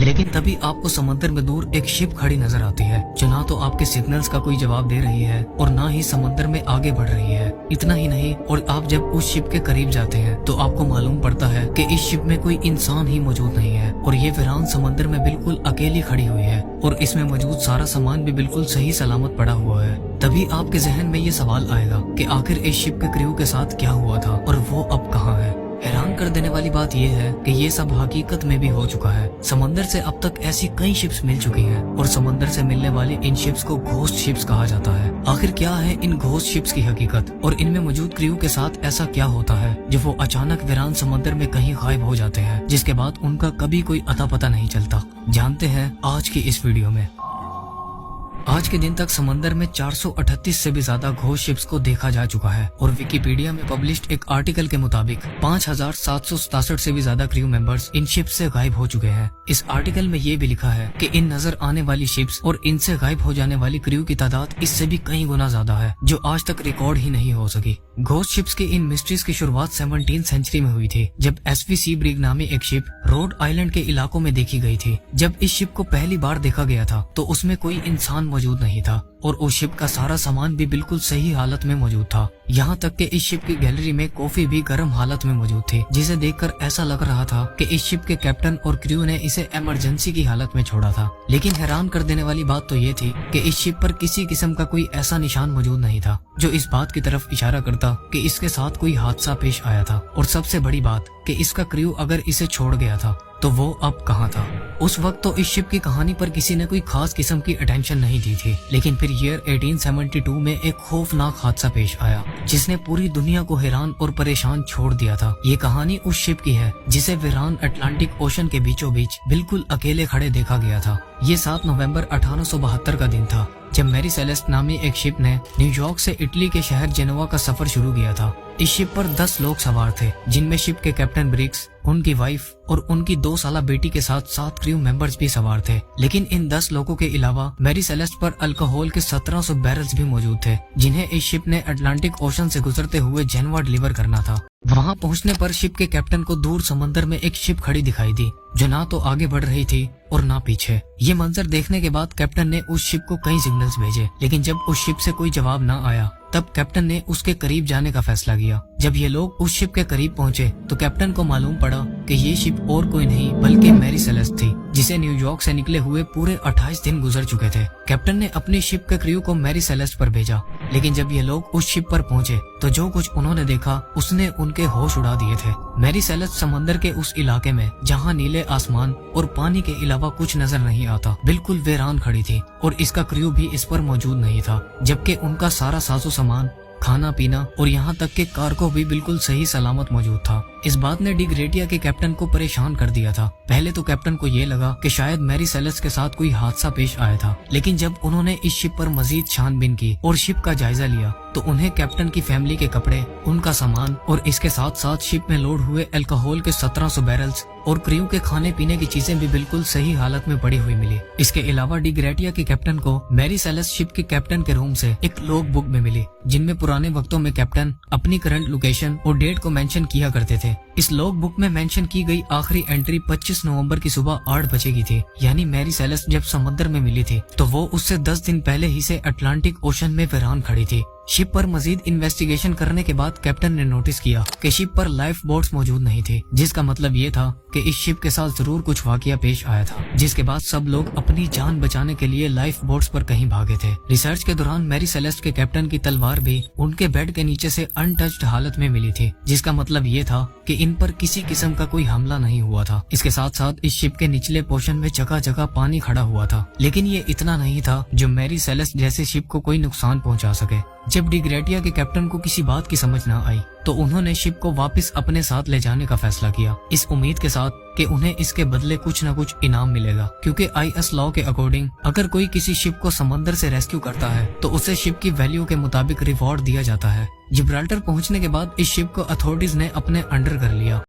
लेकिन तभी आपको समंदर में दूर एक शिप खड़ी नजर आती है जो ना तो आपके सिग्नल्स का कोई जवाब दे रही है और ना ही समंदर में आगे बढ़ रही है। इतना ही नहीं, और आप जब उस शिप के करीब जाते हैं तो आपको मालूम पड़ता है कि इस शिप में कोई इंसान ही मौजूद नहीं है और ये वीरान समंदर में बिल्कुल अकेली खड़ी हुई है और इसमें मौजूद सारा सामान भी बिल्कुल सही सलामत पड़ा हुआ है। तभी आपके जहन में ये सवाल आएगा कि आखिर इस शिप के क्रू के साथ क्या हुआ था और वो अब कहाँ है। हैरान कर देने वाली बात यह है कि ये सब हकीकत में भी हो चुका है। समंदर से अब तक ऐसी कई शिप्स मिल चुकी हैं और समंदर से मिलने वाली इन शिप्स को घोस्ट शिप्स कहा जाता है। आखिर क्या है इन घोस्ट शिप्स की हकीकत और इनमें मौजूद क्रू के साथ ऐसा क्या होता है जो वो अचानक वीरान समंदर में कहीं गायब हो जाते हैं, जिसके बाद उनका कभी कोई अता पता नहीं चलता। जानते हैं आज की इस वीडियो में। आज के दिन तक समंदर में 438 से भी ज्यादा घोस्ट शिप्स को देखा जा चुका है और विकिपीडिया में पब्लिश्ड एक आर्टिकल के मुताबिक 5767 से भी ज्यादा क्रू मेंबर्स इन शिप्स से गायब हो चुके हैं। इस आर्टिकल में ये भी लिखा है कि इन नजर आने वाली शिप्स और इनसे गायब हो जाने वाली क्रू की तादाद इससे भी कई गुना ज्यादा है जो आज तक रिकॉर्ड ही नहीं हो सकी। घोस्ट शिप्स की इन मिस्ट्रीज की शुरुआत 17th सेंचुरी में हुई थी जब एसवी सीब्रिग नामी एक शिप रोड आइलैंड के इलाकों में देखी गई थी। जब इस शिप को पहली बार देखा गया था तो उसमें कोई इंसान मौजूद नहीं था और उस शिप का सारा सामान भी बिल्कुल सही हालत में मौजूद था। यहाँ तक कि इस शिप की गैलरी में कॉफी भी गर्म हालत में मौजूद थी, जिसे देखकर ऐसा लग रहा था कि इस शिप के कैप्टन और क्रू ने इसे इमरजेंसी की हालत में छोड़ा था। लेकिन हैरान कर देने वाली बात तो ये थी कि इस शिप पर किसी किस्म का कोई ऐसा निशान मौजूद नहीं था जो इस बात की तरफ इशारा करता कि इसके साथ कोई हादसा पेश आया था। और सबसे बड़ी बात कि इसका क्रू अगर इसे छोड़ गया था तो वो अब कहाँ था। उस वक्त तो इस शिप की कहानी पर किसी ने कोई खास किस्म की अटेंशन नहीं दी थी, लेकिन फिर ईयर 1872 में एक खौफनाक हादसा पेश आया जिसने पूरी दुनिया को हैरान और परेशान छोड़ दिया था। ये कहानी उस शिप की है जिसे वीरान अटलांटिक ओशन के बीचों बीच बिल्कुल अकेले खड़े देखा गया था। ये 7 नवंबर 1872 का दिन था जब मैरी सेलेस्ट नामी एक शिप ने न्यूयॉर्क से इटली के शहर जेनोवा का सफर शुरू किया था। इस शिप पर 10 लोग सवार थे, जिनमें शिप के कैप्टन ब्रिग्स, उनकी वाइफ और उनकी 2 साला बेटी के साथ 7 क्रू मेंबर्स भी सवार थे। लेकिन इन 10 लोगों के अलावा मैरी सेलेस्ट पर अल्कोहल के 1700 बैरल्स भी मौजूद थे जिन्हें इस शिप ने अटलांटिक ओशन से गुजरते हुए जेनोवा डिलीवर करना था। वहां पहुंचने पर शिप के कैप्टन को दूर समंदर में एक शिप खड़ी दिखाई दी जो ना तो आगे बढ़ रही थी और ना पीछे। ये मंजर देखने के बाद कैप्टन ने उस शिप को कई सिग्नल्स भेजे, लेकिन जब उस शिप से कोई जवाब ना आया तब कैप्टन ने उसके करीब जाने का फैसला किया। जब ये लोग उस शिप के करीब पहुंचे तो कैप्टन को मालूम पड़ा कि ये शिप और कोई नहीं बल्कि मैरी सेलेस्ट थी, जिसे न्यूयॉर्क से निकले हुए पूरे 28 दिन गुजर चुके थे। कैप्टन ने अपनी शिप के क्रू को मैरी सेलेस्ट पर भेजा, लेकिन जब ये लोग उस शिप पर पहुंचे तो जो कुछ उन्होंने देखा उसने उनके होश उड़ा दिए थे। मैरी सेलेस्ट समंदर के उस इलाके में जहां नीले आसमान और पानी के अलावा कुछ नजर नहीं आता बिल्कुल वीरान खड़ी थी और इसका क्रू भी इस पर मौजूद नहीं था, जबकि उनका सारा साजो सामान, खाना पीना और यहाँ तक के कार्गो भी बिल्कुल सही सलामत मौजूद था। इस बात ने डी ग्रेटिया के कैप्टन को परेशान कर दिया था। पहले तो कैप्टन को ये लगा कि शायद मैरी सेलेस्ट के साथ कोई हादसा पेश आया था, लेकिन जब उन्होंने इस शिप पर मजीद छानबीन की और शिप का जायजा लिया तो उन्हें कैप्टन की फैमिली के कपड़े, उनका सामान और इसके साथ साथ शिप में लोड हुए अल्कोहल के 1700 बैरल्स और क्रू के खाने पीने की चीजें भी बिल्कुल सही हालत में पड़ी हुई मिली। इसके अलावा डी ग्रेटिया के कैप्टन को मैरी सेलेस्ट शिप के कैप्टन के रूम से एक लॉग बुक में मिली जिनमें पुराने वक्तों में कैप्टन अपनी करंट लोकेशन और डेट को मेंशन किया करते थे। इस लॉग बुक में मेंशन की गई आखिरी एंट्री 25 नवंबर की सुबह 8 बजे की थी, यानी मैरी सेलेस्ट जब समुद्र में मिली थी तो वो उससे 10 दिन पहले ही से अटलांटिक ओशन में वीरान खड़ी थी। शिप पर मजीद इन्वेस्टिगेशन करने के बाद कैप्टन ने नोटिस किया कि शिप पर लाइफ बोट्स मौजूद नहीं थे, जिसका मतलब ये था कि इस शिप के साथ जरूर कुछ वाकया पेश आया था, जिसके बाद सब लोग अपनी जान बचाने के लिए लाइफ बोट्स पर कहीं भागे थे। रिसर्च के दौरान मैरी सेलेस्ट के कैप्टन की तलवार भी उनके बेड के नीचे से अनटच्ड हालत में मिली थी, जिसका मतलब ये था कि इन पर किसी किस्म का कोई हमला नहीं हुआ था। इसके साथ साथ इस शिप के निचले पोर्शन में जगह जगह पानी खड़ा हुआ था, लेकिन ये इतना नहीं था जो मैरी सेलेस्ट जैसे शिप को कोई नुकसान पहुंचा सके। जब डी ग्रेटिया के कैप्टन को किसी बात की समझ न आई तो उन्होंने शिप को वापस अपने साथ ले जाने का फैसला किया, इस उम्मीद के साथ कि उन्हें इसके बदले कुछ न कुछ इनाम मिलेगा, क्योंकि आईएस लॉ के अकॉर्डिंग अगर कोई किसी शिप को समंदर से रेस्क्यू करता है तो उसे शिप की वैल्यू के मुताबिक रिवॉर्ड दिया जाता है। जिब्राल्टर पहुंचने के बाद इस शिप को अथॉरिटीज ने अपने अंडर कर लिया